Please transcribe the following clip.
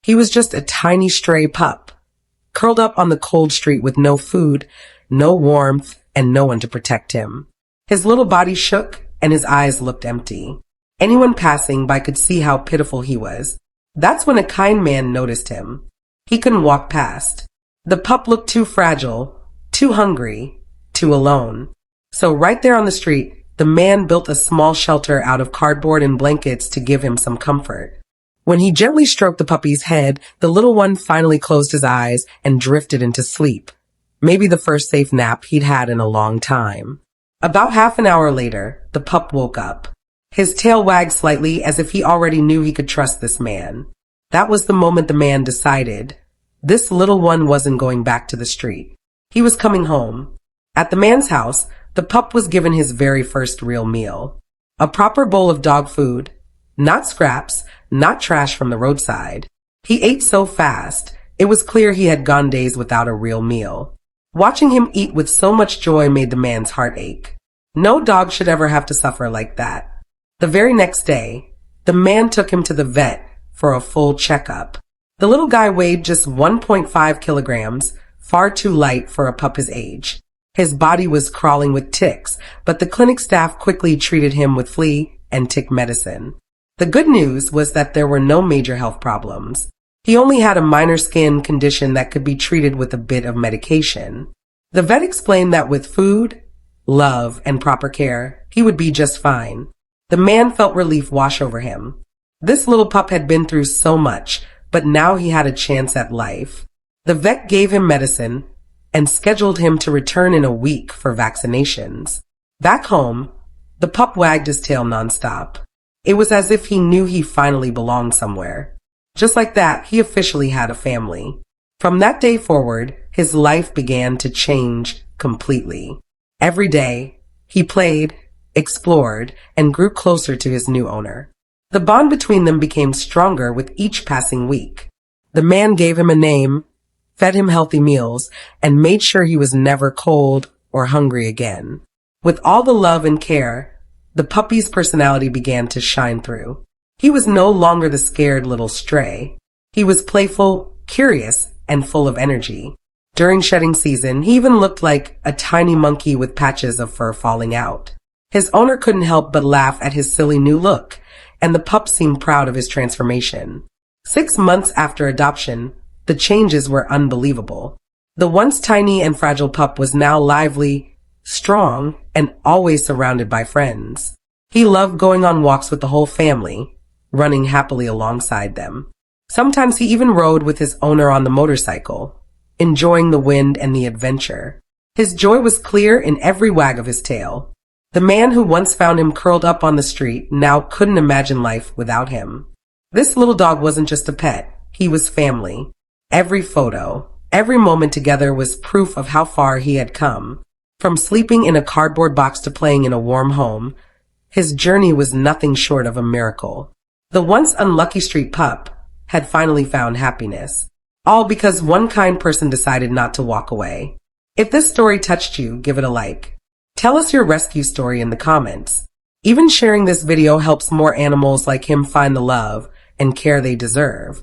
He was just a tiny stray pup, curled up on the cold street with no food, no warmth, and no one to protect him. His little body shook and his eyes looked empty. Anyone passing by could see how pitiful he was. That's when a kind man noticed him. He couldn't walk past. The pup looked too fragile, too hungry, too alone. So right there on the street, the man built a small shelter out of cardboard and blankets to give him some comfort. When he gently stroked the puppy's head, the little one finally closed his eyes and drifted into sleep. Maybe the first safe nap he'd had in a long time. About half an hour later, the pup woke up. His tail wagged slightly as if he already knew he could trust this man. That was the moment the man decided this little one wasn't going back to the street. He was coming home. At the man's house, the pup was given his very first real meal. A proper bowl of dog food, not scraps, not trash from the roadside. He ate so fast, it was clear he had gone days without a real meal. Watching him eat with so much joy made the man's heart ache. No dog should ever have to suffer like that. The very next day, the man took him to the vet for a full checkup. The little guy weighed just 1.5 kilograms, far too light for a pup his age. His body was crawling with ticks, but the clinic staff quickly treated him with flea and tick medicine. The good news was that there were no major health problems. He only had a minor skin condition that could be treated with a bit of medication. The vet explained that with food, love, and proper care, he would be just fine. The man felt relief wash over him. This little pup had been through so much, but now he had a chance at life. The vet gave him medicine and scheduled him to return in a week for vaccinations. Back home, the pup wagged his tail nonstop. It was as if he knew he finally belonged somewhere. Just like that, he officially had a family. From that day forward, his life began to change completely. Every day, he played, explored, and grew closer to his new owner. The bond between them became stronger with each passing week. The man gave him a name, fed him healthy meals, and made sure he was never cold or hungry again. With all the love and care, the puppy's personality began to shine through. He was no longer the scared little stray. He was playful, curious, and full of energy. During shedding season, he even looked like a tiny monkey with patches of fur falling out. His owner couldn't help but laugh at his silly new look, and the pup seemed proud of his transformation. 6 months after adoption, the changes were unbelievable. The once tiny and fragile pup was now lively, strong, and always surrounded by friends. He loved going on walks with the whole family, running happily alongside them. Sometimes he even rode with his owner on the motorcycle, enjoying the wind and the adventure. His joy was clear in every wag of his tail. The man who once found him curled up on the street now couldn't imagine life without him. This little dog wasn't just a pet, he was family. Every photo, every moment together was proof of how far he had come. From sleeping in a cardboard box to playing in a warm home, his journey was nothing short of a miracle. The once unlucky street pup had finally found happiness, all because one kind person decided not to walk away. If this story touched you, give it a like. Tell us your rescue story in the comments. Even sharing this video helps more animals like him find the love and care they deserve.